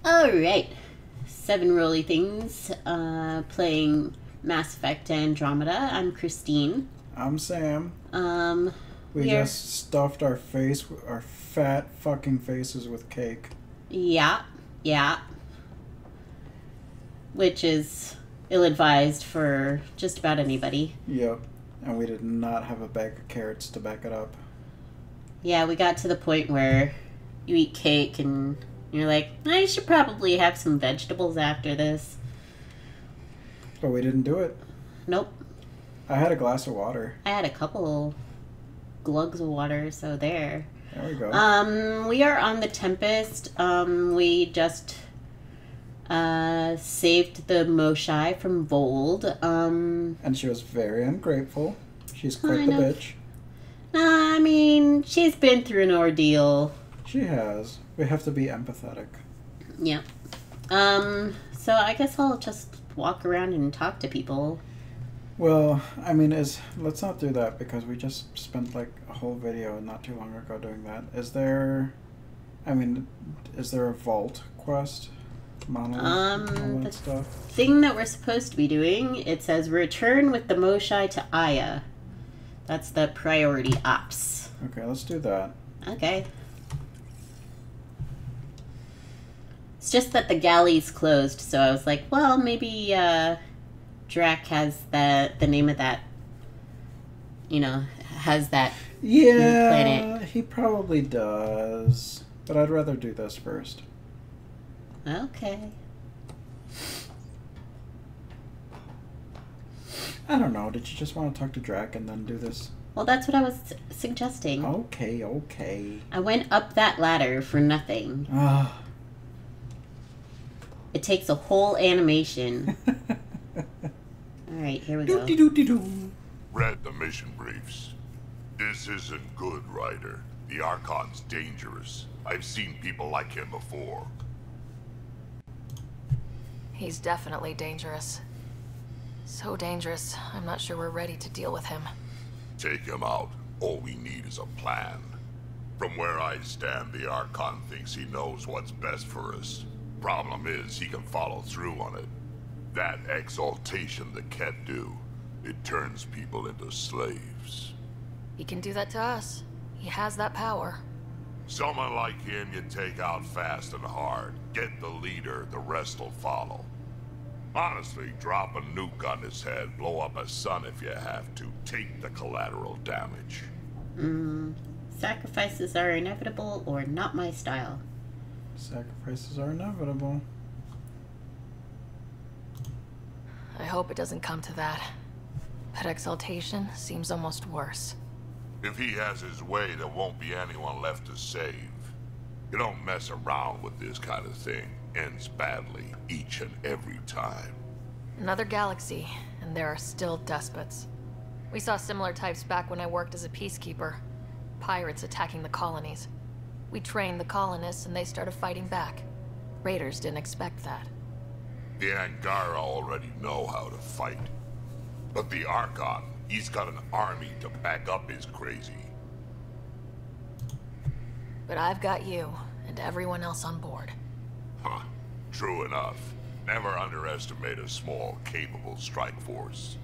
Alright. 7 Rolly Things. Playing Mass Effect Andromeda. I'm Kristine. I'm Sam. We We're... just stuffed our fat fucking faces with cake. Yeah. Which is ill-advised for just about anybody. Yep. And we did not have a bag of carrots to back it up. Yeah, we got to the point where you eat cake and you're like, I should probably have some vegetables after this. But we didn't do it. Nope. I had a glass of water. I had a couple glugs of water, so there. There we go. We are on the Tempest. We just saved the Moshai from Vold. And she was very ungrateful. She's quite the bitch. I mean, she's been through an ordeal. She has. We have to be empathetic. Yeah. So I guess I'll just walk around and talk to people. Well, I mean, let's not do that because we just spent like a whole video not too long ago doing that. Is there a vault quest? Monolith, all that stuff? Thing that we're supposed to be doing, it says return with the Moshai to Aya. That's the priority ops. Okay, let's do that. Okay. It's just that the galley's closed, so I was like, well, maybe Drac has the name of that, has that planet. He probably does. But I'd rather do this first. Okay. I don't know. Did you just want to talk to Drac and then do this? Well, that's what I was suggesting. Okay. I went up that ladder for nothing. It takes a whole animation. Alright, here we go. Read the mission briefs. This isn't good, Ryder. The Archon's dangerous. I've seen people like him before. He's definitely dangerous. So dangerous, I'm not sure we're ready to deal with him. Take him out. All we need is a plan. From where I stand, the Archon thinks he knows what's best for us. Problem is, he can follow through on it. That exaltation the kett do, it turns people into slaves. He can do that to us. He has that power. Someone like him you take out fast and hard. Get the leader, the rest will follow. Honestly, drop a nuke on his head, blow up a sun if you have to. Take the collateral damage. Sacrifices are inevitable or not my style. Sacrifices are inevitable. I hope it doesn't come to that. That exaltation seems almost worse. If he has his way, there won't be anyone left to save. You don't mess around with this kind of thing. Ends badly each and every time. Another galaxy, and there are still despots. We saw similar types back when I worked as a peacekeeper. Pirates attacking the colonies. We trained the colonists and they started fighting back. Raiders didn't expect that. The Angara already know how to fight. But the Archon, he's got an army to back up his crazy. But I've got you, and everyone else on board. Huh. True enough. Never underestimate a small, capable strike force.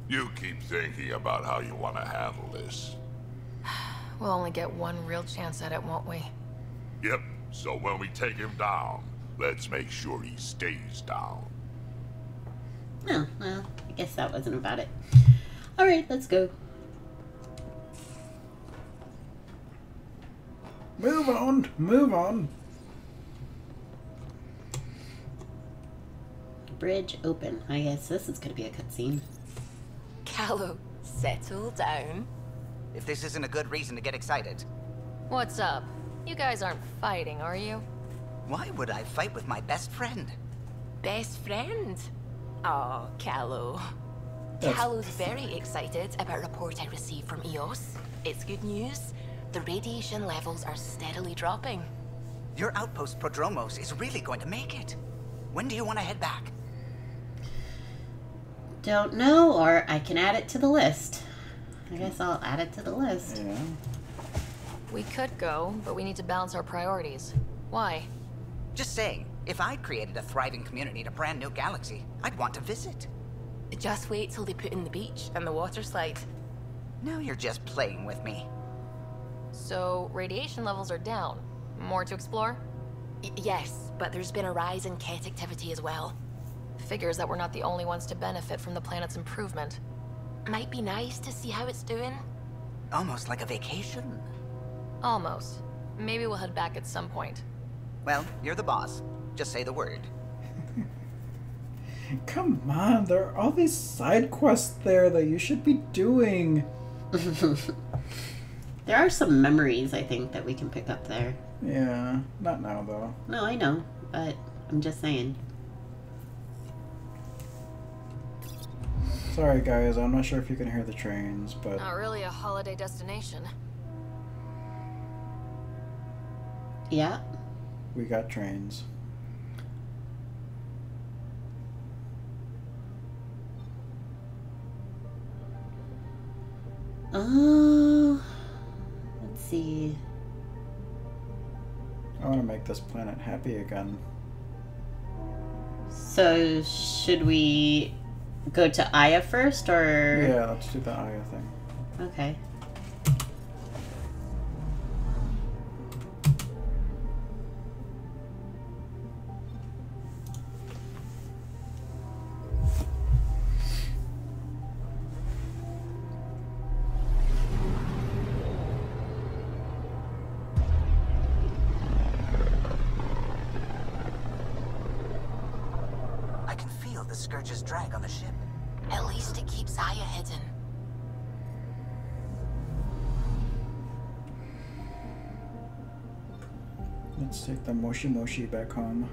You keep thinking about how you want to handle this. We'll only get one real chance at it, won't we? Yep. So when we take him down, let's make sure he stays down. Oh, well, I guess that wasn't about it. Alright, let's go. Move on. Bridge open. I guess this is gonna be a cutscene. Callow, settle down. If this isn't a good reason to get excited. What's up? You guys aren't fighting, are you? Why would I fight with my best friend? Best friend? Oh, Callow. Callow's very excited about a report I received from EOS. It's good news. The radiation levels are steadily dropping. Your outpost Prodromos is really going to make it. When do you want to head back? Don't know, or I can add it to the list. I guess I'll add it to the list. Yeah. We could go, but we need to balance our priorities. Why? Just saying, If I'd created a thriving community in a brand new galaxy, I'd want to visit. Just wait till they put in the beach and the water slide. Now you're just playing with me. So, radiation levels are down. More to explore? Yes, but there's been a rise in kett activity as well. Figures that we're not the only ones to benefit from the planet's improvement. Might be nice to see how it's doing. Almost like a vacation. Almost. Maybe we'll head back at some point. Well, you're the boss. Just say the word. Come on, there are all these side quests there that you should be doing. There are some memories, I think, that we can pick up there. Yeah, not now though. No, I know, but I'm just saying. Sorry guys, I'm not sure if you can hear the trains, but... Not really a holiday destination. Yeah. We got trains. Let's see. I want to make this planet happy again. So, should we go to Aya first, or...? Yeah, let's do the Aya thing. Okay. The Scourge's drag on the ship. At least it keeps Aya hidden. Let's take the Moshi Moshi back home.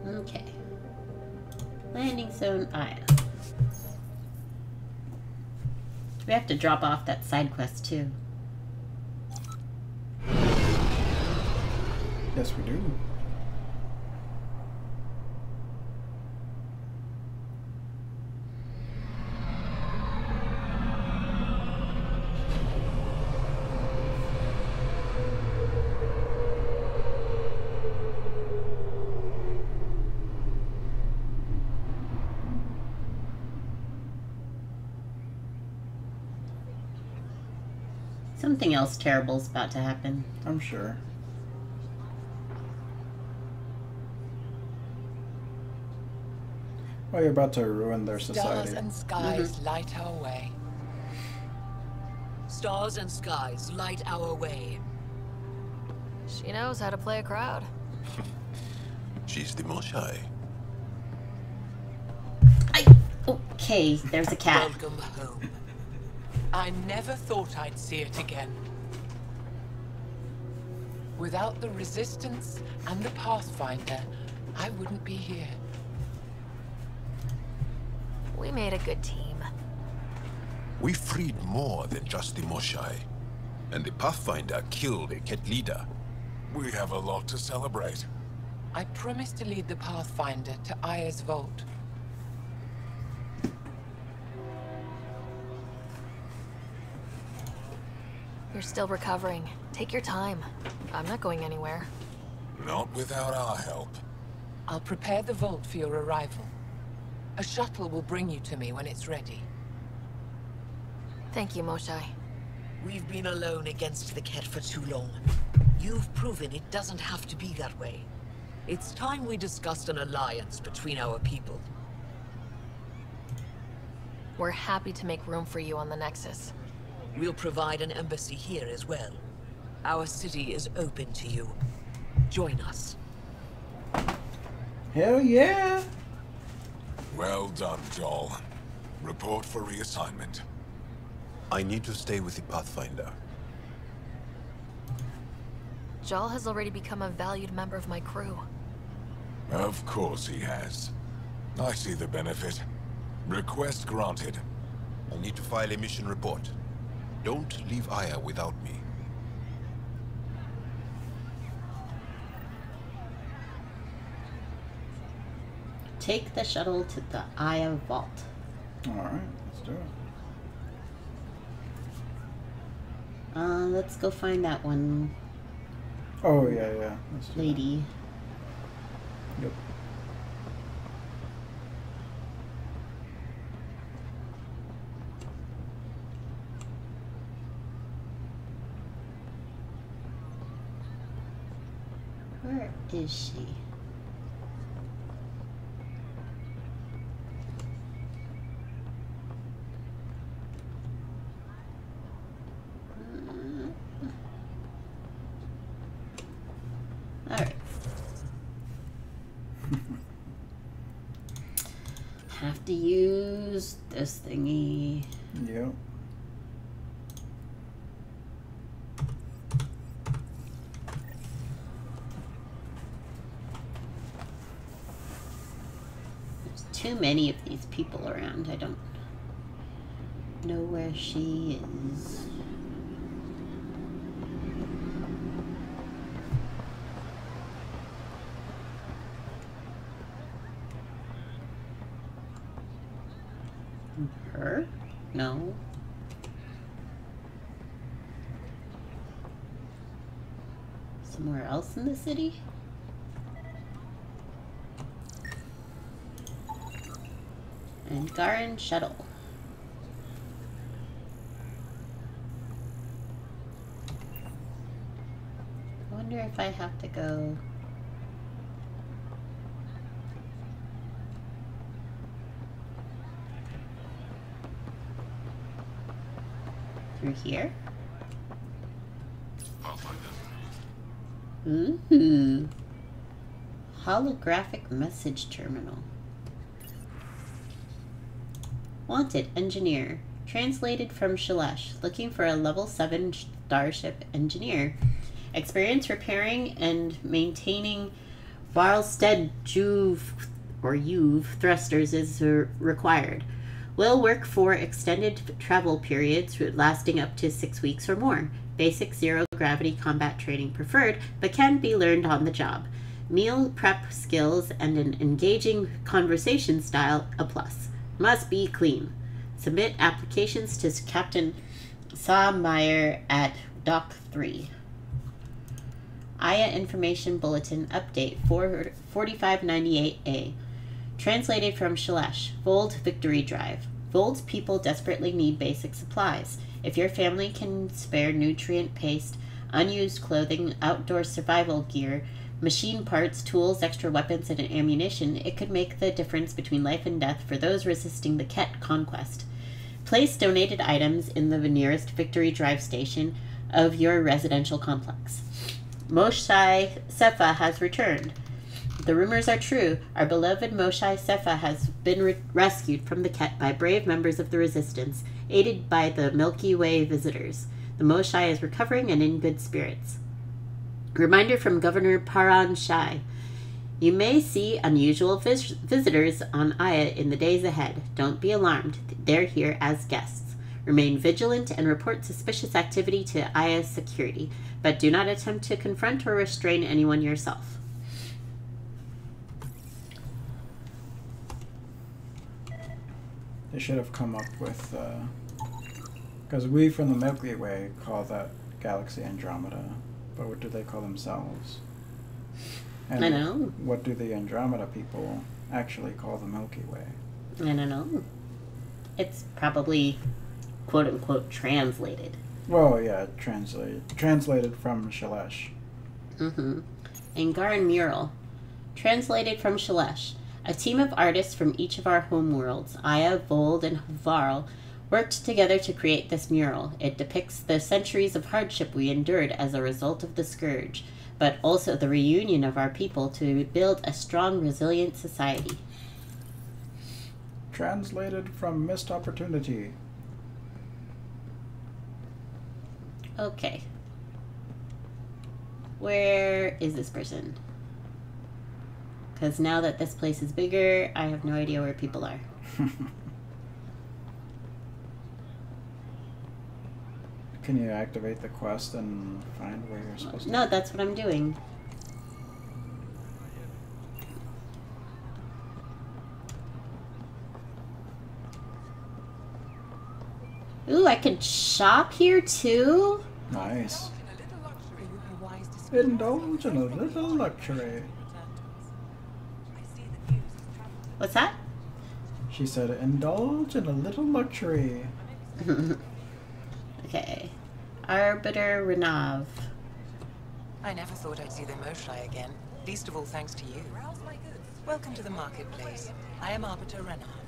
Okay. Landing zone Aya. We have to drop off that side quest too. Yes, we do. Something else terrible is about to happen. I'm sure. Oh, you're about to ruin their society. Stars and skies light our way. Stars and skies light our way. She knows how to play a crowd. She's the Moshai. Okay, there's a cat. Welcome home. I never thought I'd see it again. Without the Resistance and the Pathfinder, I wouldn't be here. We made a good team. We freed more than just the Moshai. And the Pathfinder killed a kett leader. We have a lot to celebrate. I promised to lead the Pathfinder to Aya's vault. You're still recovering. Take your time. I'm not going anywhere. Not without our help. I'll prepare the vault for your arrival. A shuttle will bring you to me when it's ready. Thank you, Moshai. We've been alone against the kett for too long. You've proven it doesn't have to be that way. It's time we discussed an alliance between our people. We're happy to make room for you on the Nexus. We'll provide an embassy here as well. Our city is open to you. Join us. Hell yeah! Well done, Joel. Report for reassignment. I need to stay with the Pathfinder. Jal has already become a valued member of my crew. Of course he has. I see the benefit. Request granted. I'll need to file a mission report. Don't leave Aya without me. Take the shuttle to the Aya Vault. Alright, let's do it. Let's go find that one Oh, yeah. Let's do lady. that. Yep. Where is she? Alright. Have to use this thingy. Yep. There's too many of these people around. I don't know where she is. Her? No. Somewhere else in the city? And Garin Shuttle. I wonder if I have to go... through here? Ooh. Holographic message terminal. Wanted engineer. Translated from Shalesh. Looking for a level 7 starship engineer. Experience repairing and maintaining Varlstead Juve thrusters is required. Will work for extended travel periods lasting up to 6 weeks or more. Basic zero-gravity combat training preferred, but can be learned on the job. Meal prep skills and an engaging conversation style a plus. Must be clean. Submit applications to Captain Sawmeyer at Dock 3. Aya Information Bulletin Update 4598A. Translated from Shalesh. Vold Victory Drive. Vold's people desperately need basic supplies. If your family can spare nutrient paste, unused clothing, outdoor survival gear, machine parts, tools, extra weapons, and ammunition, it could make the difference between life and death for those resisting the Kett conquest. Place donated items in the nearest Victory Drive station of your residential complex. Moshai Sefa has returned. The rumors are true. Our beloved Moshai Sefa has been rescued from the Kett by brave members of the Resistance, aided by the Milky Way visitors. The Moshai is recovering and in good spirits. Reminder from Governor Paran Shai. You may see unusual visitors on Aya in the days ahead. Don't be alarmed. They're here as guests. Remain vigilant and report suspicious activity to Aya's security, but do not attempt to confront or restrain anyone yourself. They should have come up with, because we from the Milky Way call that galaxy Andromeda, but what do they call themselves? And I know. What do the Andromeda people actually call the Milky Way? I don't know. It's probably quote-unquote translated. Well, yeah, translated from Shalesh. Mm-hmm. Angaran Mural. Translated from Shalesh. A team of artists from each of our homeworlds, Aya, Vold, and Varl, worked together to create this mural. It depicts the centuries of hardship we endured as a result of the Scourge, but also the reunion of our people to build a strong, resilient society. Translated from Missed Opportunity. Okay. Where is this person? Because now that this place is bigger, I have no idea where people are. Can you activate the quest and find where you're supposed to? No, that's what I'm doing. Ooh, I can shop here too? Nice. Indulge in a little luxury. What's that? She said, indulge in a little luxury. Okay. Arbiter Renav. I never thought I'd see the Moshlai again. Least of all thanks to you. Welcome to the marketplace. I am Arbiter Renav.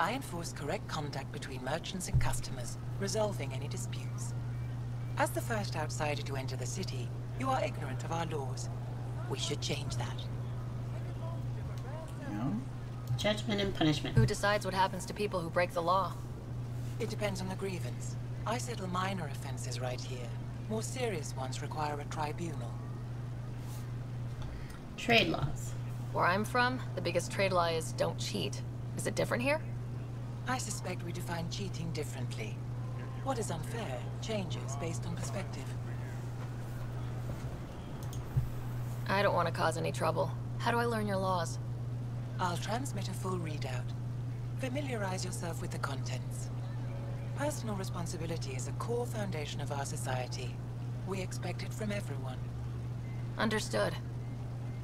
I enforce correct contact between merchants and customers, resolving any disputes. As the first outsider to enter the city, you are ignorant of our laws. We should change that. Yeah. Judgment and punishment. Who decides what happens to people who break the law? It depends on the grievance. I settle minor offenses right here. More serious ones require a tribunal. Trade laws. Where I'm from, the biggest trade law is don't cheat. Is it different here? I suspect we define cheating differently. What is unfair changes based on perspective. I don't want to cause any trouble. How do I learn your laws? I'll transmit a full readout. Familiarize yourself with the contents. Personal responsibility is a core foundation of our society. We expect it from everyone. Understood.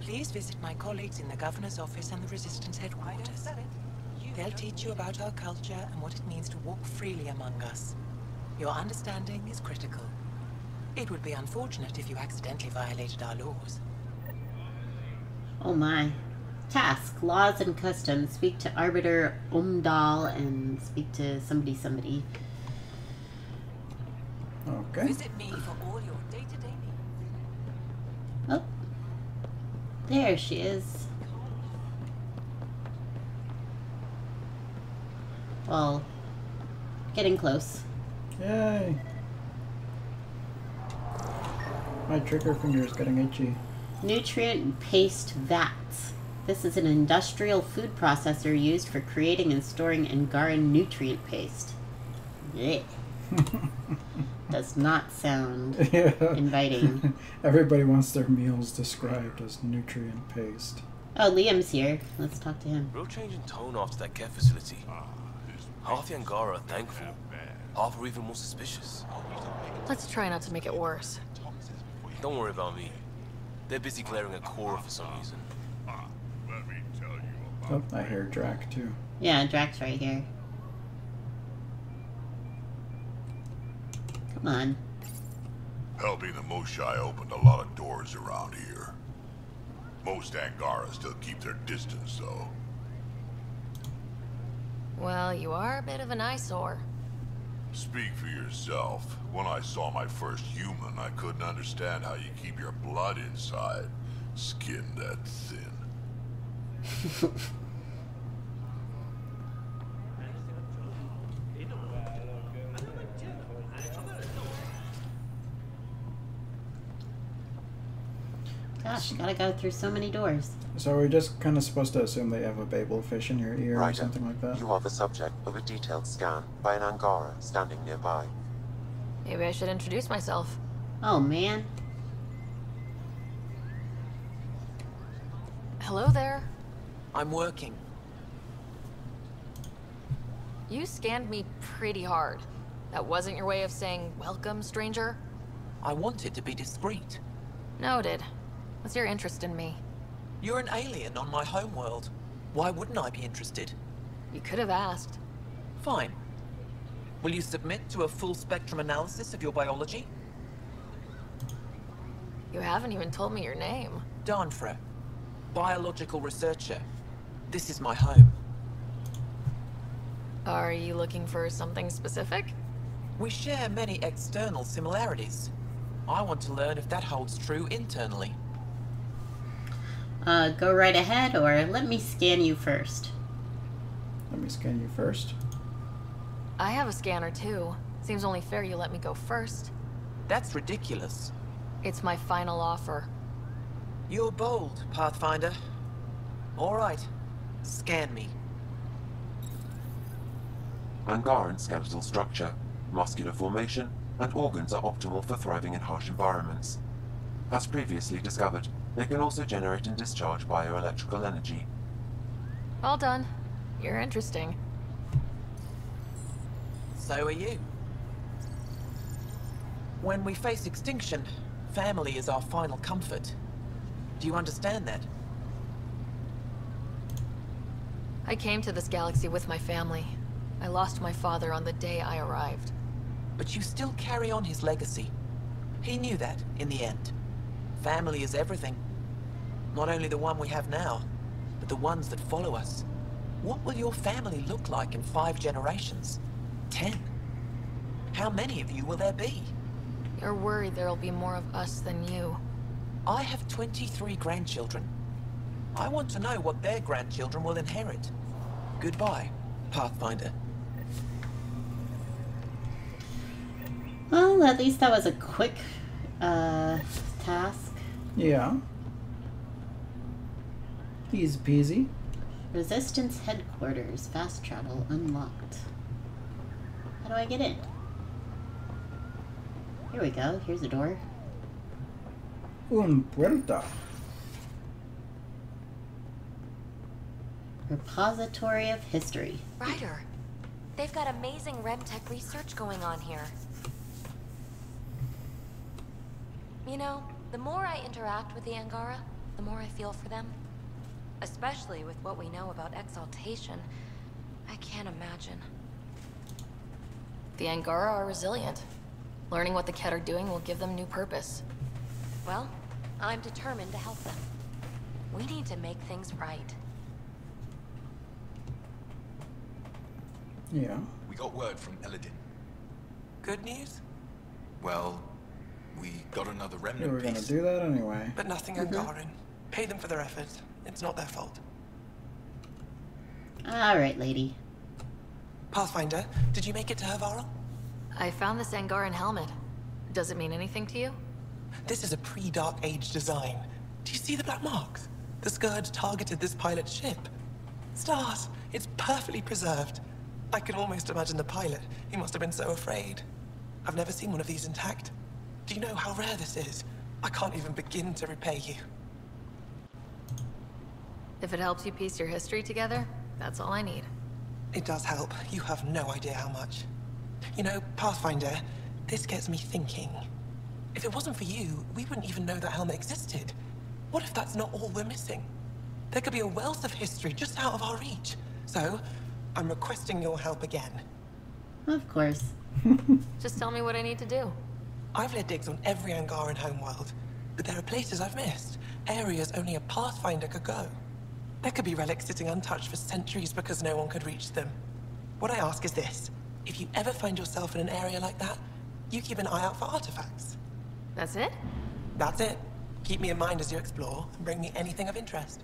Please visit my colleagues in the Governor's office and the Resistance headquarters. They'll teach you about our culture and what it means to walk freely among us. Your understanding is critical. It would be unfortunate if you accidentally violated our laws. Oh my. Task. Laws and customs. Speak to Arbiter Umdal and speak to somebody. Okay. Visit me for all your day-to-day needs. Oh. There she is. Well, getting close. Yay. My trigger finger is getting itchy. Nutrient paste vats. This is an industrial food processor used for creating and storing Angaran nutrient paste. Yeah. Does not sound inviting. Everybody wants their meals described as nutrient paste. Oh, Liam's here. Let's talk to him. Real change in tone after that kett facility. Half the Angara are thankful. Half are even more suspicious. Let's try not to make it worse. Don't worry about me. They're busy clearing a core for some reason. Let me tell you about Oh, I hear Drac too. Yeah, Drax right here. Come on. helping the Moshlai opened a lot of doors around here. Most Angara still keep their distance, though. Well, you are a bit of an eyesore. Speak for yourself. When I saw my first human, I couldn't understand how you keep your blood inside. Skin that thin. Gosh, you gotta go through so many doors. So we're just kind of supposed to assume that you have a Babel fish in your ear Ryder, or something like that? You are the subject of a detailed scan by an Angara standing nearby. Maybe I should introduce myself. Oh, man. Hello there. I'm working. You scanned me pretty hard. That wasn't your way of saying, welcome, stranger? I wanted to be discreet. Noted. What's your interest in me? You're an alien on my homeworld. Why wouldn't I be interested? You could have asked. Fine. Will you submit to a full spectrum analysis of your biology? You haven't even told me your name. Darnfra. Biological researcher. This is my home. Are you looking for something specific? We share many external similarities. I want to learn if that holds true internally. Go right ahead, or let me scan you first. Let me scan you first. I have a scanner too. Seems only fair you let me go first. That's ridiculous. It's my final offer. You're bold, Pathfinder. All right. Scan me. Angaran skeletal structure, muscular formation, and organs are optimal for thriving in harsh environments. As previously discovered, they can also generate and discharge bioelectrical energy. All done. You're interesting. So are you. When we face extinction, family is our final comfort. Do you understand that? I came to this galaxy with my family. I lost my father on the day I arrived. But you still carry on his legacy. He knew that, in the end. Family is everything. Not only the one we have now, but the ones that follow us. What will your family look like in 5 generations? 10? How many of you will there be? You're worried there'll be more of us than you. I have 23 grandchildren. I want to know what their grandchildren will inherit. Goodbye, Pathfinder. Well, at least that was a quick task. Yeah. Easy peasy. Resistance headquarters. Fast travel unlocked. How do I get in? Here we go. Here's a door. Puerta. Repository of History. Ryder, they've got amazing RemTech research going on here. You know, the more I interact with the Angara, the more I feel for them. Especially with what we know about exaltation. I can't imagine. The Angara are resilient. Learning what the kett are doing will give them new purpose. Well, I'm determined to help them. We need to make things right. Yeah. We got word from Eladin. Good news? Well, we got another We remnant were gonna piece. do that anyway. But nothing Angaran. Pay them for their efforts. It's not their fault. Alright, lady. Pathfinder, did you make it to Havarl? I found this Angaran helmet. Does it mean anything to you? This is a pre-Dark Age design. Do you see the black marks? The Scourge targeted this pilot's ship. Stars, it's perfectly preserved. I can almost imagine the pilot. He must have been so afraid. I've never seen one of these intact. Do you know how rare this is? I can't even begin to repay you. If it helps you piece your history together, that's all I need. It does help. You have no idea how much. You know, Pathfinder, this gets me thinking. If it wasn't for you, we wouldn't even know that helmet existed. What if that's not all we're missing? There could be a wealth of history just out of our reach. So, I'm requesting your help again. Of course. Just tell me what I need to do. I've led digs on every Angaran homeworld, but there are places I've missed. Areas only a Pathfinder could go. There could be relics sitting untouched for centuries because no one could reach them. What I ask is this. If you ever find yourself in an area like that, you keep an eye out for artifacts. That's it? That's it. Keep me in mind as you explore, and bring me anything of interest.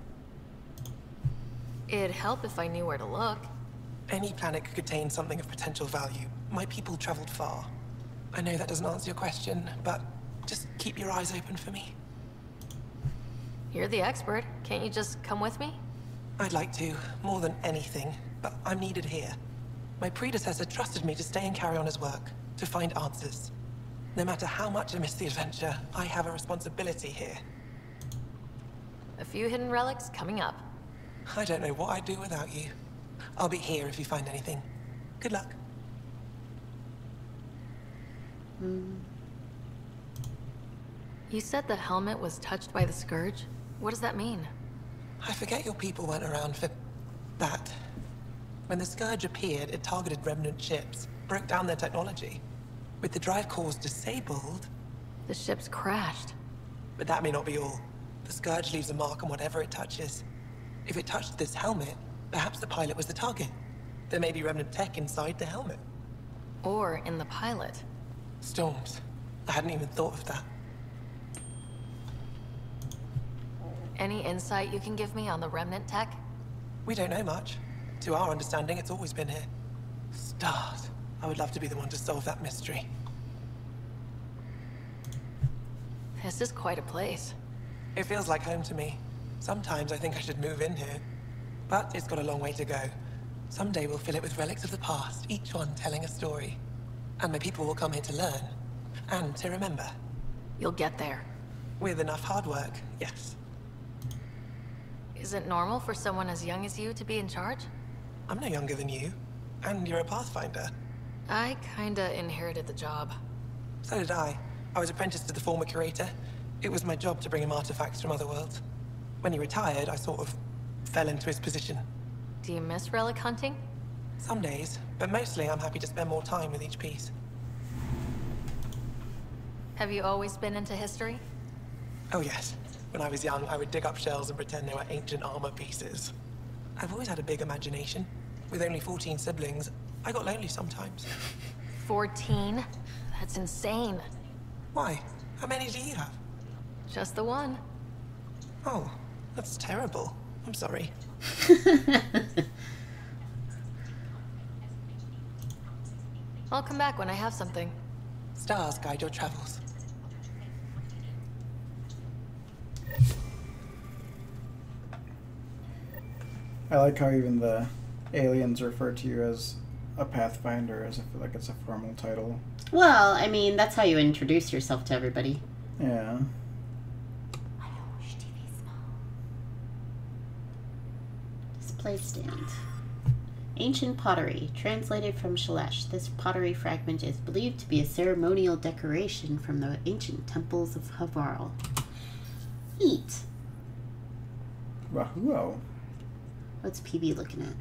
It'd help if I knew where to look. Any planet could contain something of potential value. My people traveled far. I know that doesn't answer your question, but just keep your eyes open for me. You're the expert. Can't you just come with me? I'd like to, more than anything, but I'm needed here. My predecessor trusted me to stay and carry on his work, to find answers. No matter how much I miss the adventure, I have a responsibility here. A few hidden relics coming up. I don't know what I'd do without you. I'll be here if you find anything. Good luck. You said the helmet was touched by the Scourge? What does that mean? I forget your people weren't around for that. When the Scourge appeared, it targeted remnant ships, broke down their technology. With the drive cores disabled... The ships crashed. But that may not be all. The Scourge leaves a mark on whatever it touches. If it touched this helmet, perhaps the pilot was the target. There may be remnant tech inside the helmet. Or in the pilot. Storms. I hadn't even thought of that. Any insight you can give me on the remnant tech? We don't know much. To our understanding, it's always been here. Stars. I would love to be the one to solve that mystery. This is quite a place. It feels like home to me. Sometimes I think I should move in here. But it's got a long way to go. Someday we'll fill it with relics of the past, each one telling a story. And my people will come here to learn. And to remember. You'll get there. With enough hard work, yes. Is it normal for someone as young as you to be in charge? I'm no younger than you. And you're a Pathfinder. I kinda inherited the job. So did I. I was apprenticed to the former curator. It was my job to bring him artifacts from other worlds. When he retired, I sort of fell into his position. Do you miss relic hunting? Some days, but mostly I'm happy to spend more time with each piece. Have you always been into history? Oh yes. When I was young, I would dig up shells and pretend they were ancient armor pieces. I've always had a big imagination. With only 14 siblings, I got lonely sometimes. 14? That's insane. Why? How many do you have? Just the one. Oh, that's terrible. I'm sorry. I'll come back when I have something. Stars guide your travels. I like how even the aliens refer to you as a Pathfinder, as if like it's a formal title. Well, I mean, that's how you introduce yourself to everybody. Yeah. Display stand. Ancient pottery, translated from Shalesh. This pottery fragment is believed to be a ceremonial decoration from the ancient temples of Havarl. Neat. Wahoo. What's PB looking at?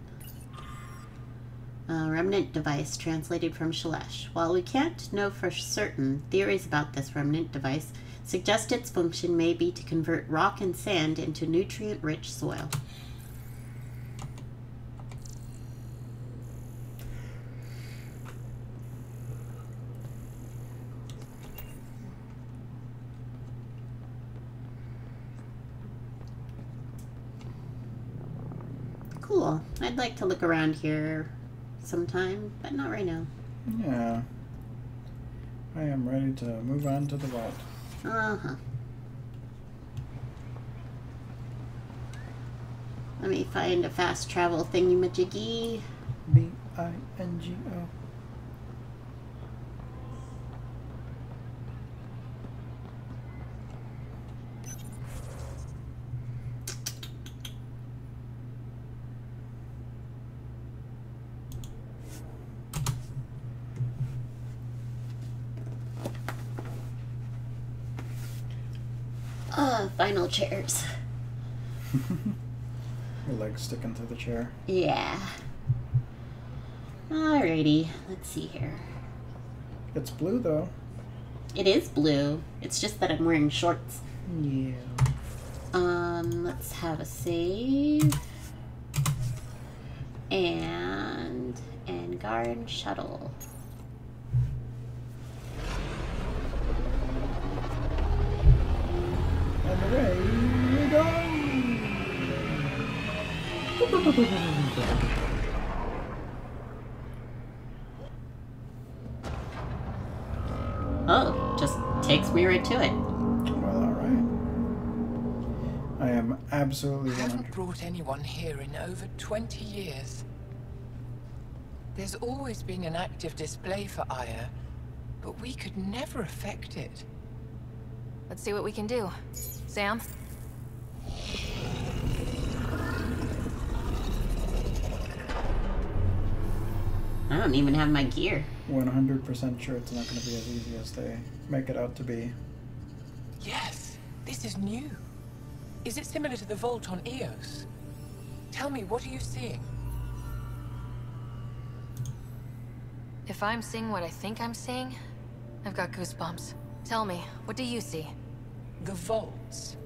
Remnant device, translated from Shalesh. While we can't know for certain, theories about this remnant device suggest its function may be to convert rock and sand into nutrient-rich soil. Cool. I'd like to look around here sometime, but not right now. Yeah. I am ready to move on to the vault. Uh-huh. Let me find a fast travel thingy-majiggy. B-I-N-G-O. Final chairs. Your legs sticking to the chair. Yeah. Alrighty, let's see here. It's blue though. It is blue. It's just that I'm wearing shorts. Yeah. Let's have a save. And Angaran shuttle. And away we go! Oh, just takes me right to it. Well, alright. I am absolutely I haven't brought anyone here in over 20 years. There's always been an active display for Aya, but we could never affect it. Let's see what we can do. Sam? I don't even have my gear. 100% sure it's not going to be as easy as they make it out to be. Yes, this is new. Is it similar to the vault on Eos? Tell me, what are you seeing? If I'm seeing what I think I'm seeing, I've got goosebumps. Tell me, what do you see? The vaults.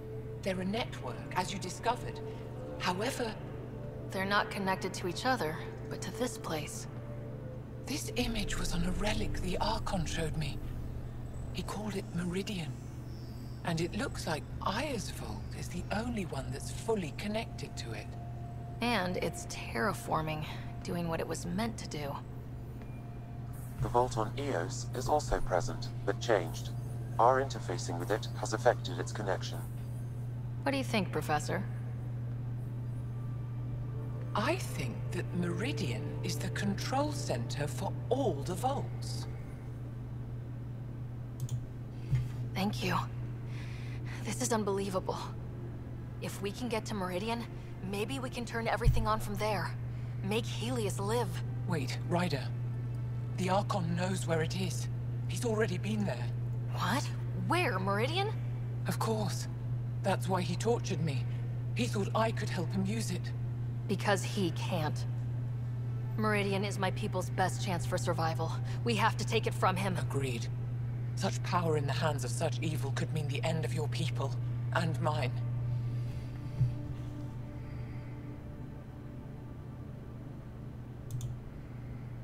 They're a network, as you discovered. However... They're not connected to each other, but to this place. This image was on a relic the Archon showed me. He called it Meridian. And it looks like Aya's vault is the only one that's fully connected to it. And it's terraforming, doing what it was meant to do. The vault on Eos is also present, but changed. Our interfacing with it has affected its connection. What do you think, Professor? I think that Meridian is the control center for all the vaults. Thank you. This is unbelievable. If we can get to Meridian, maybe we can turn everything on from there. Make Helios live. Wait, Ryder. The Archon knows where it is. He's already been there. What? Where? Meridian? Of course. That's why he tortured me. He thought I could help him use it. Because he can't. Meridian is my people's best chance for survival. We have to take it from him. Agreed. Such power in the hands of such evil could mean the end of your people, and mine.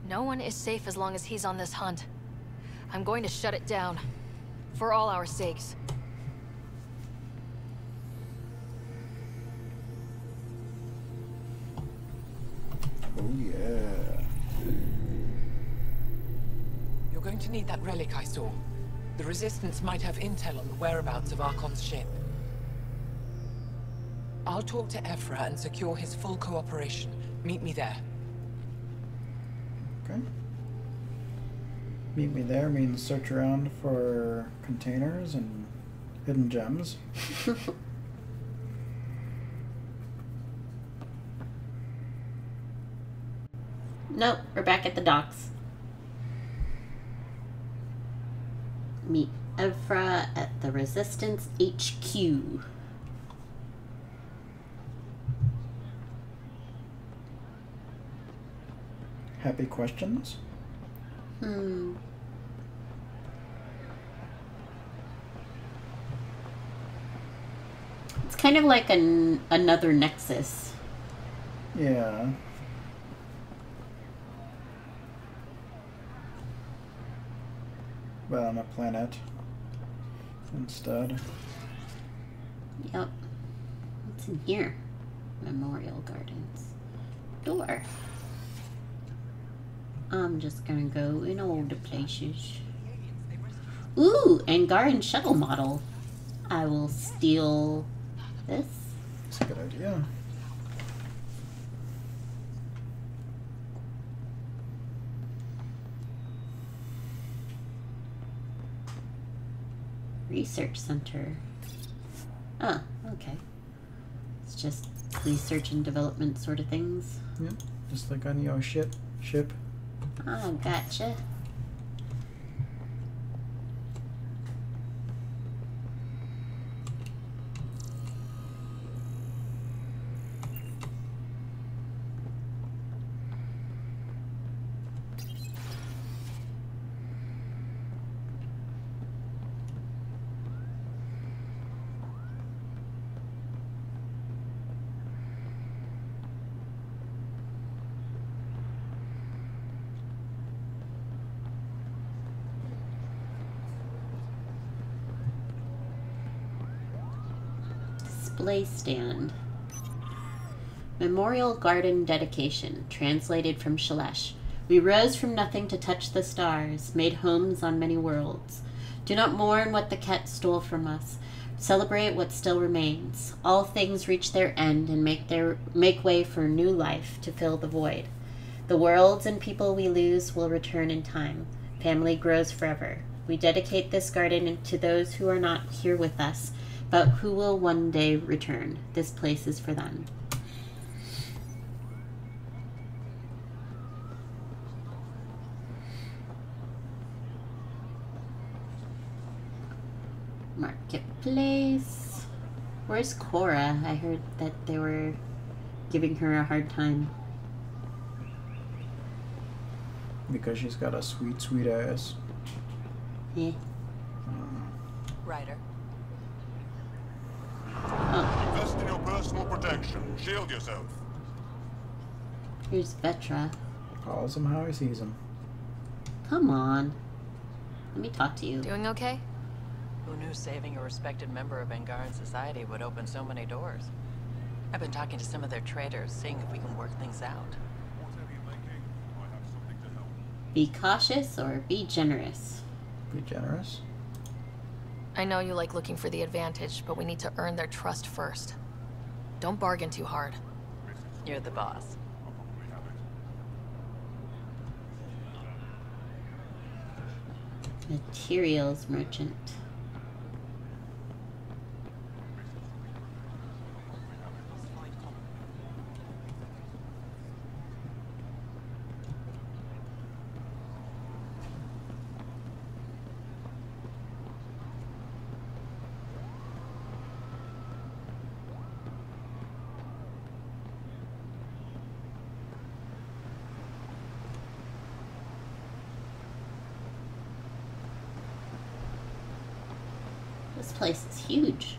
No one is safe as long as he's on this hunt. I'm going to shut it down. For all our sakes. Oh yeah. You're going to need that relic I saw. The Resistance might have intel on the whereabouts of Archon's ship. I'll talk to Ephra and secure his full cooperation. Meet me there. Okay. Meet me there means search around for containers and hidden gems. Nope, we're back at the docks. Meet Ephra at the Resistance HQ. Happy questions? It's kind of like another Nexus. Yeah. But on a planet instead. Yep. What's in here? Memorial Gardens. Door. I'm just gonna go in all the places. Ooh, Angaran shuttle model. I will steal this. That's a good idea. Research center. Oh, okay. It's just research and development sort of things. Yeah, just like on your ship. Oh, gotcha. Display stand. Memorial Garden Dedication, translated from Shalesh. We rose from nothing to touch the stars, made homes on many worlds. Do not mourn what the kett stole from us. Celebrate what still remains. All things reach their end and make way for new life to fill the void. The worlds and people we lose will return in time. Family grows forever. We dedicate this garden to those who are not here with us, but who will one day return. This place is for them. Marketplace. Where's Cora? I heard that they were giving her a hard time. Because she's got a sweet, sweet ass. Yeah. Ryder. Invest in your personal protection. Shield yourself. Here's Vetra. Calls him how he sees him. Come on. Let me talk to you. Doing okay? Who knew saving a respected member of Angaran society would open so many doors? I've been talking to some of their traders, seeing if we can work things out. Be cautious or be generous. Be generous? I know you like looking for the advantage, but we need to earn their trust first. Don't bargain too hard. You're the boss. Materials merchant. This place is huge.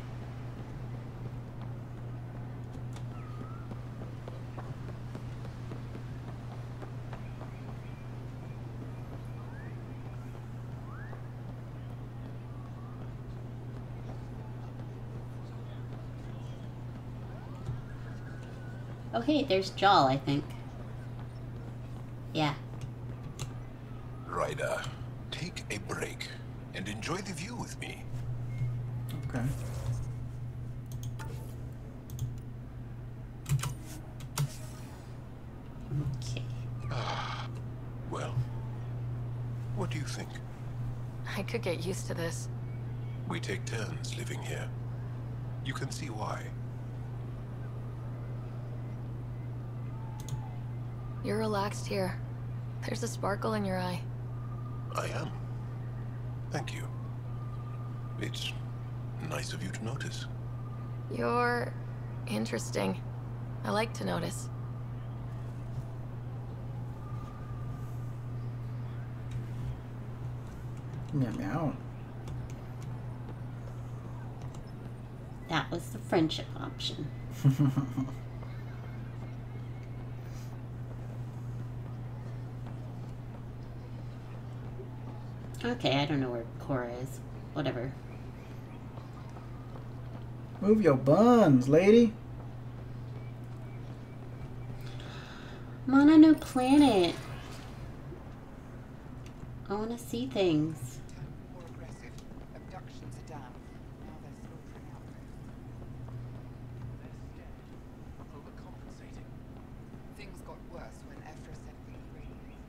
Oh hey, there's Jaal, I think. Yeah. Ryder, take a break and enjoy the view with me. Okay. Okay. Well, what do you think? I could get used to this. We take turns living here. You can see why. You're relaxed here. There's a sparkle in your eye. I am. Thank you. It's nice of you to notice. You're interesting. I like to notice. Meow meow. That was the friendship option. Okay, I don't know where Cora is. Whatever. Move your buns, lady. I'm on a new planet. I want to see things. More aggressive. Abductions are down. Now they're slaughtering outposts. Overcompensating. Things got worse when Ephra sent the radiators.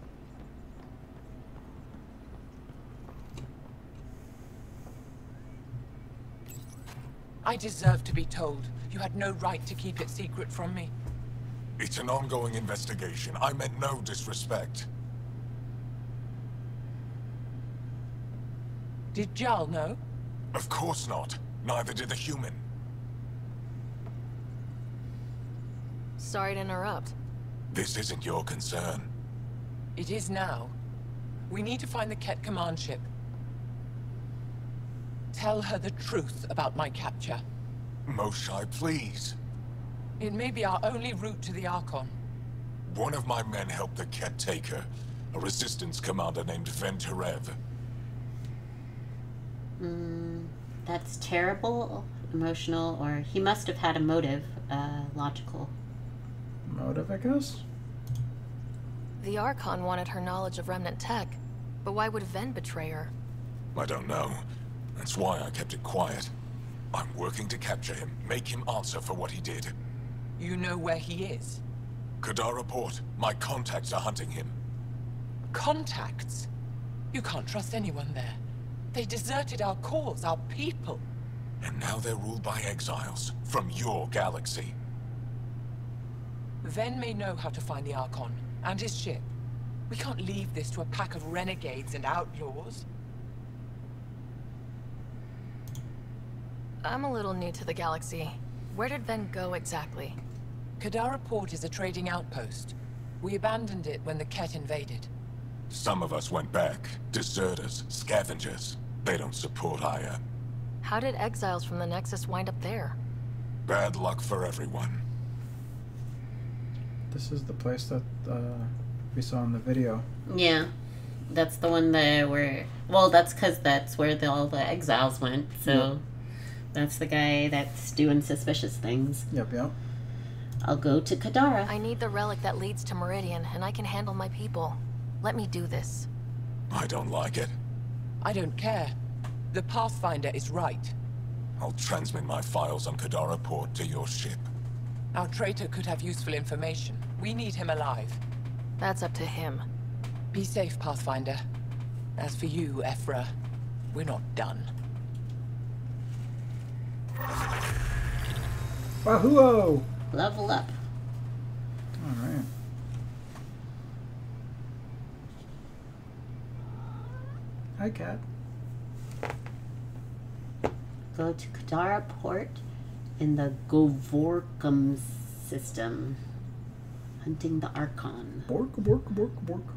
I deserve to be told. You had no right to keep it secret from me. It's an ongoing investigation. I meant no disrespect. Did Jaal know? Of course not. Neither did the human. Sorry to interrupt. This isn't your concern. It is now. We need to find the Kett command ship. Tell her the truth about my capture. Moshai, please. It may be our only route to the Archon. One of my men helped the Kett take her. A resistance commander named Venturev. That's terrible, emotional, or he must have had a motive, logical. Motive, I guess? The Archon wanted her knowledge of Remnant tech, but why would Ven betray her? I don't know. That's why I kept it quiet. I'm working to capture him, make him answer for what he did. You know where he is? Kadara Port. My contacts are hunting him. Contacts? You can't trust anyone there. They deserted our cause, our people. And now they're ruled by exiles from your galaxy. Ven may know how to find the Archon and his ship. We can't leave this to a pack of renegades and outlaws. I'm a little new to the galaxy. Where did Ven go exactly? Kadara Port is a trading outpost. We abandoned it when the Kett invaded. Some of us went back. Deserters, scavengers. They don't support Aya. How did exiles from the Nexus wind up there? Bad luck for everyone. This is the place that we saw in the video. Yeah. That's the one that where... Well, that's because that's where all the exiles went, so... Yep. That's the guy that's doing suspicious things. Yep, yep. I'll go to Kadara. I need the relic that leads to Meridian, and I can handle my people. Let me do this. I don't like it. I don't care. The Pathfinder is right. I'll transmit my files on Kadara Port to your ship. Our traitor could have useful information. We need him alive. That's up to him. Be safe, Pathfinder. As for you, Ephra, we're not done. Wahoo! Level up. Alright. Hi, Cat. Go to Kadara Port in the Govorkum system. Hunting the Archon. Bork, bork, bork, bork.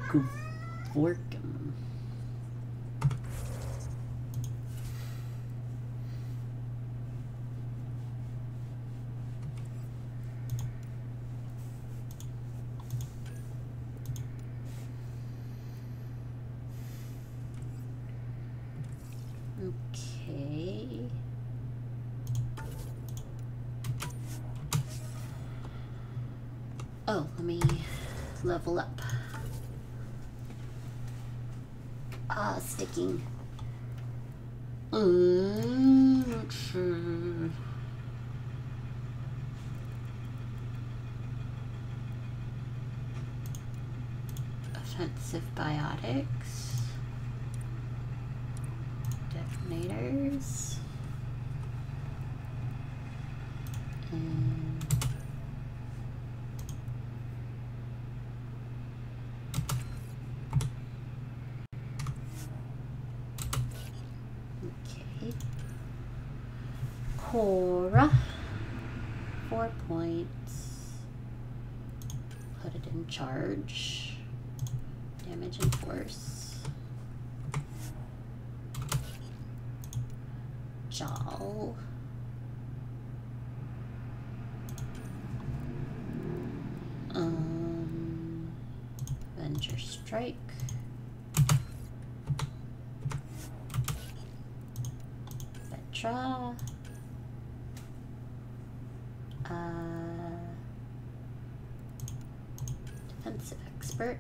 Govorkum. Okay. Oh, let me level up. Ah, sticking. Offensive biotics. Detonators. And okay. Cora. 4 points. Put it in charge. Damage and force. Jal. Avenger Strike. Vetra. Defensive Expert.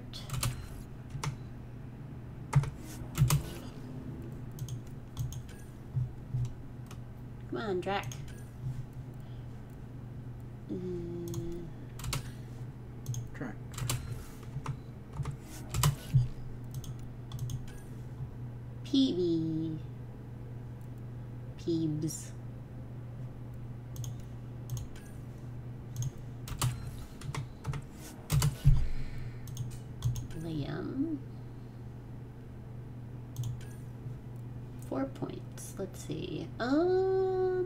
Come on, Drac. Drac. Peebee. Peebs. Liam. 4 points. Let's see. We'll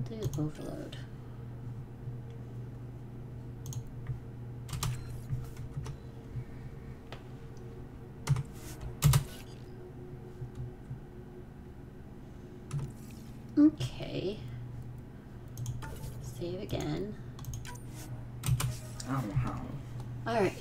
do overload. Okay. Save again. Oh, wow. All right.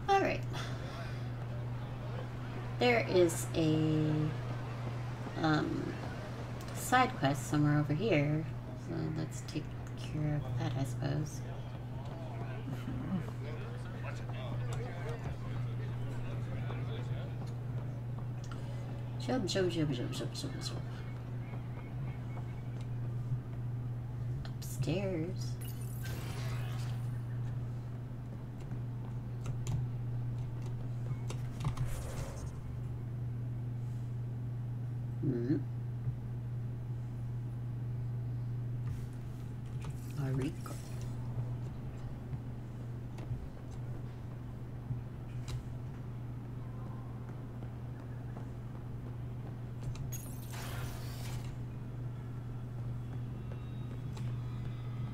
Alright. There is a side quest somewhere over here. So let's take care of that, I suppose. Shub, shub, shub, shub, shub, shub, shub. Upstairs. Rico.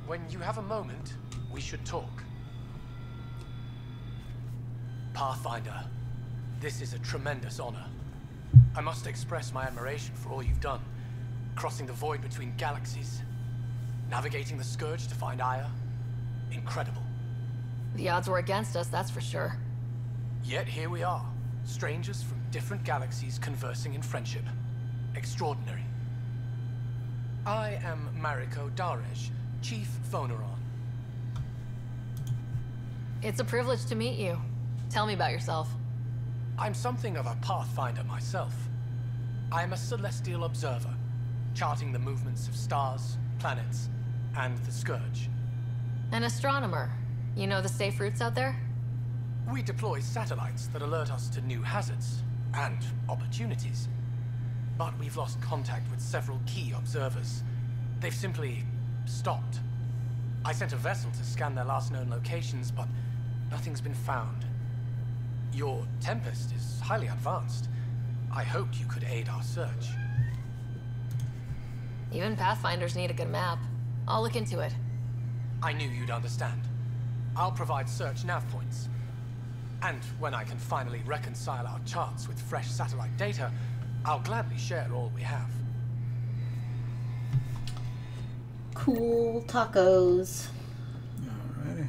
When you have a moment, we should talk. Pathfinder, this is a tremendous honor. I must express my admiration for all you've done. Crossing the void between galaxies. Navigating the Scourge to find Aya. Incredible. The odds were against us, that's for sure. Yet here we are. Strangers from different galaxies conversing in friendship. Extraordinary. I am Mariko Darej, Chief Phoneron. It's a privilege to meet you. Tell me about yourself. I'm something of a pathfinder myself. I am a celestial observer, charting the movements of stars, planets, and the Scourge. An astronomer. You know the safe routes out there? We deploy satellites that alert us to new hazards and opportunities. But we've lost contact with several key observers. They've simply stopped. I sent a vessel to scan their last known locations, but nothing's been found. Your Tempest is highly advanced. I hoped you could aid our search. Even Pathfinders need a good map. I'll look into it. I knew you'd understand. I'll provide search nav points. And when I can finally reconcile our charts with fresh satellite data, I'll gladly share all we have. Cool tacos. Alrighty.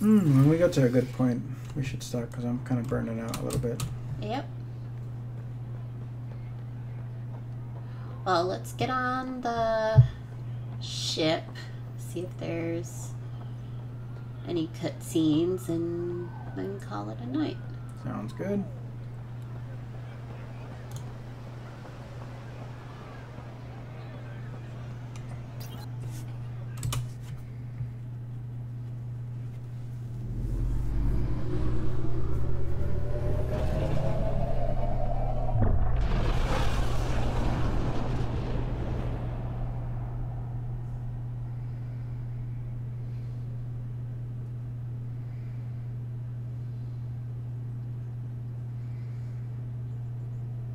When we got to a good point, we should stop because I'm kind of burning out a little bit. Yep. Well, let's get on the ship, see if there's any cutscenes, and then call it a night. Sounds good.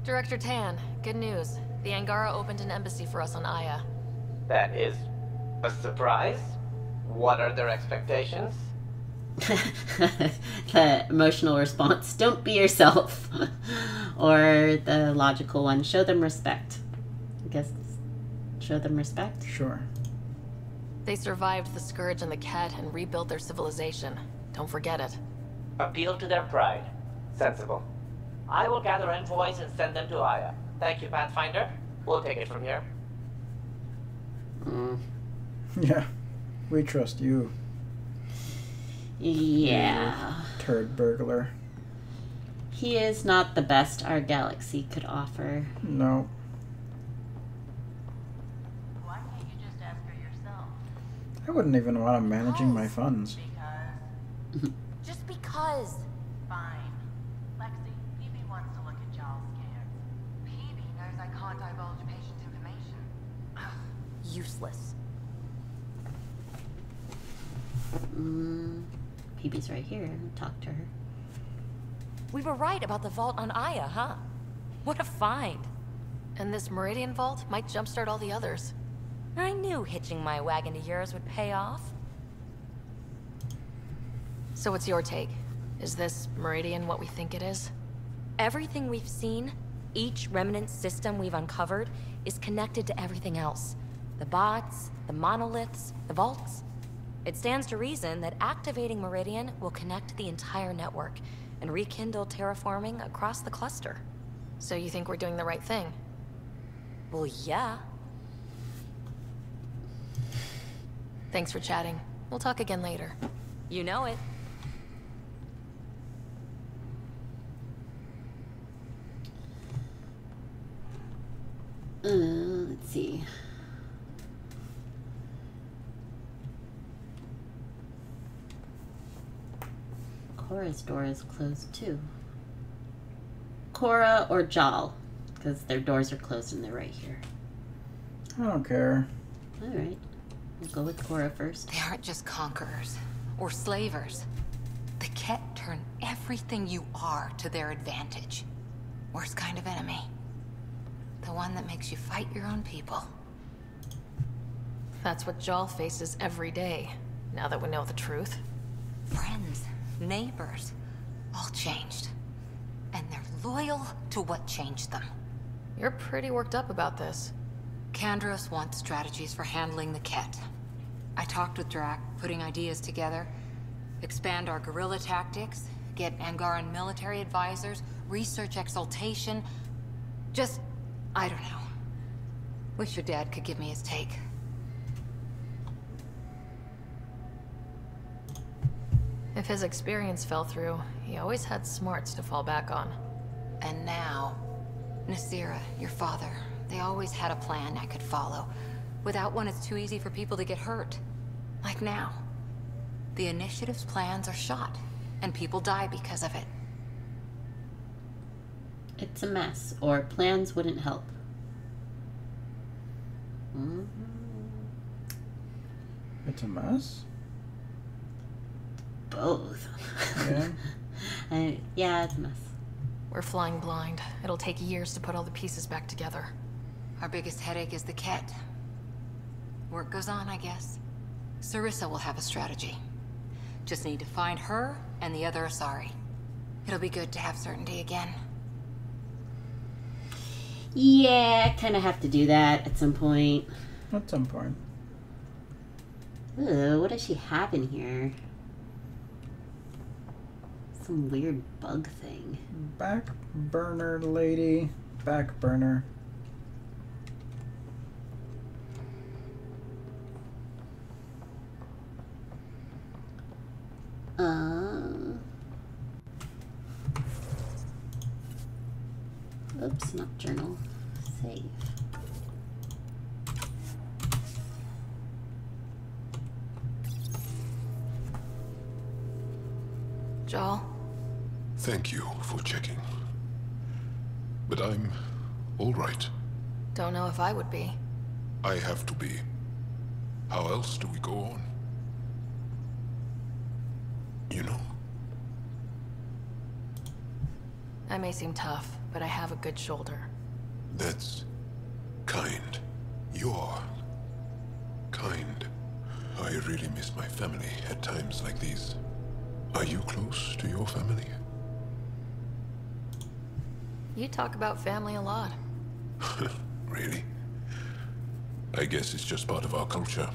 Director Tan, good news. The Angara opened an embassy for us on Aya. That is a surprise. What are their expectations? The emotional response, don't be yourself. Or the logical one, show them respect. I guess, show them respect? Sure. They survived the Scourge and the Kett and rebuilt their civilization. Don't forget it. Appeal to their pride. Sensible. I will gather envoys and send them to Aya. Thank you, Pathfinder. We'll take it from here. Yeah, we trust you. Yeah. You turd burglar. He is not the best our galaxy could offer. No. Why can't you just ask her yourself? I wouldn't even want him managing my funds. Just because. Fine. Lexi, PB wants to look at Jarl's scans. PB knows I can't divulge patient information. Useless. PB's right here. Talk to her. We were right about the vault on Aya, huh? What a find. And this Meridian vault might jumpstart all the others. I knew hitching my wagon to yours would pay off. So what's your take? Is this Meridian what we think it is? Everything we've seen, each remnant system we've uncovered, is connected to everything else. The bots, the monoliths, the vaults. It stands to reason that activating Meridian will connect the entire network and rekindle terraforming across the cluster. So you think we're doing the right thing? Well, yeah. Thanks for chatting. We'll talk again later. You know it. Let's see. Cora's door is closed too. Cora or Jal, because their doors are closed and they're right here. I don't care. All right, we'll go with Cora first. They aren't just conquerors or slavers. The Kett turn everything you are to their advantage. Worst kind of enemy. The one that makes you fight your own people. That's what Jal faces every day, now that we know the truth. Friends, neighbors, all changed. And they're loyal to what changed them. You're pretty worked up about this. Kandros wants strategies for handling the Kett. I talked with Drac, putting ideas together. Expand our guerrilla tactics, get Angaran military advisors, research exaltation. Just, I don't know. Wish your dad could give me his take. If his experience fell through, he always had smarts to fall back on. And now, Nasira, your father, they always had a plan I could follow. Without one, it's too easy for people to get hurt. Like now. The Initiative's plans are shot, and people die because of it. It's a mess, or plans wouldn't help. It's a mess? Both. Yeah. Yeah, it's a mess. We're flying blind. It'll take years to put all the pieces back together. Our biggest headache is the kett. Work goes on, I guess. Sarissa will have a strategy. Just need to find her and the other Asari. It'll be good to have certainty again. Yeah, I kind of have to do that at some point. At some point. Ugh, what does she have in here? Some weird bug thing. Back burner lady. Back burner. Oops, not journal. Save. Joel? Thank you for checking. But I'm all right. Don't know if I would be. I have to be. How else do we go on? You know? I may seem tough, but I have a good shoulder. That's kind. You're kind. I really miss my family at times like these. Are you close to your family? You talk about family a lot. Really? I guess it's just part of our culture.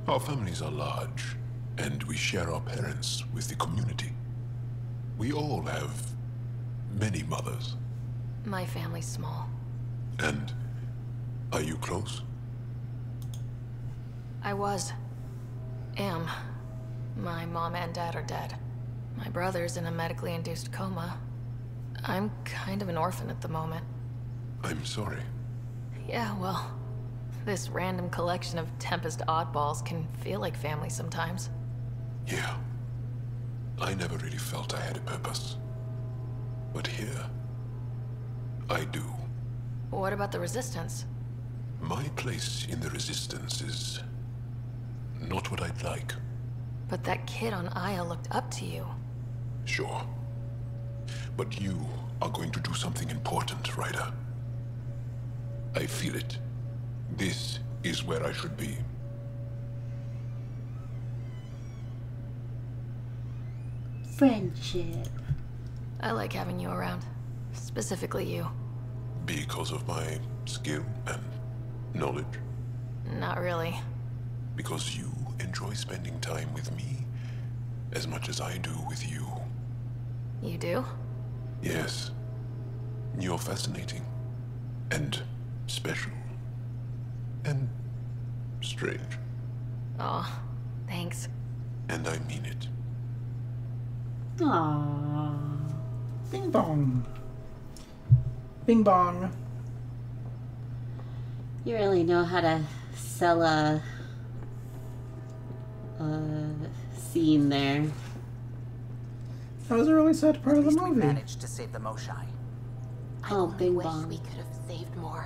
Our families are large, and we share our parents with the community. We all have many mothers. My family's small. And are you close? I was. Am. My mom and dad are dead. My brother's in a medically induced coma. I'm kind of an orphan at the moment. I'm sorry. Yeah, well, this random collection of Tempest oddballs can feel like family sometimes. Yeah. I never really felt I had a purpose. But here, I do. What about the Resistance? My place in the Resistance is not what I'd like. But that kid on Aya looked up to you. Sure. But you are going to do something important, Ryder. I feel it. This is where I should be. Friendship. I like having you around. Specifically you. Because of my skill and knowledge? Not really. Because you enjoy spending time with me as much as I do with you. You do? Yes. You're fascinating. And special. And strange. Aw, thanks. And I mean it. Aww. Bing bong. Bing bong. You really know how to sell a scene there. That was a really sad part of the movie. We managed to save the Moshai. Oh, Bing wish Bong. we could have saved more.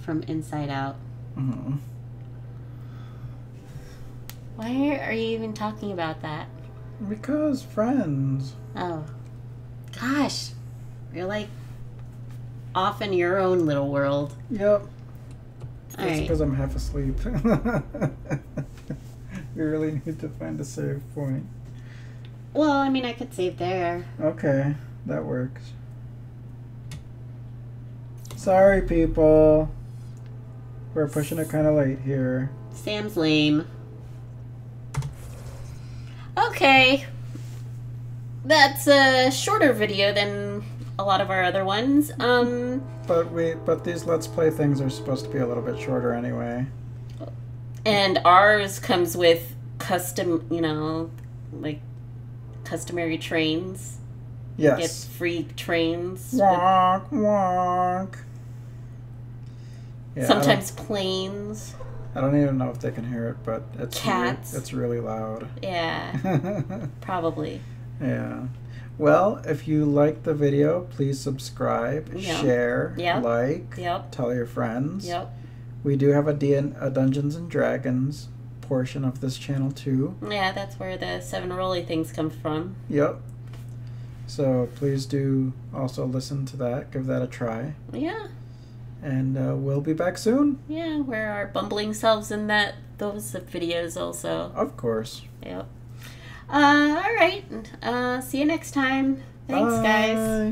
From Inside Out. Mm-hmm. Why are you even talking about that? Because friends. Oh. Gosh. You're like off in your own little world. Yep. All It's right. because I'm half asleep. We really need to find a save point. Well, I mean, I could save there. Okay, that works. Sorry, people. We're pushing it kind of late here. Sam's lame. Okay. That's a shorter video than a lot of our other ones. But these Let's Play things are supposed to be a little bit shorter anyway. And ours comes with custom, like customary trains. Yes. Get free trains. Wonk, wonk. Yeah, Sometimes planes. I don't even know if they can hear it, but it's Cats. It's really loud. Yeah. Probably. Yeah. Well, if you like the video, please subscribe, Yep. share, Yep. like, Yep. tell your friends. Yep. We do have a Dungeons and Dragons portion of this channel too. Yeah, that's where the 7 Rolly things come from. Yep. So please do also listen to that. Give that a try. Yeah. And we'll be back soon. Yeah, we're our bumbling selves in those videos also. Of course. Yep. All right. See you next time. Thanks, guys.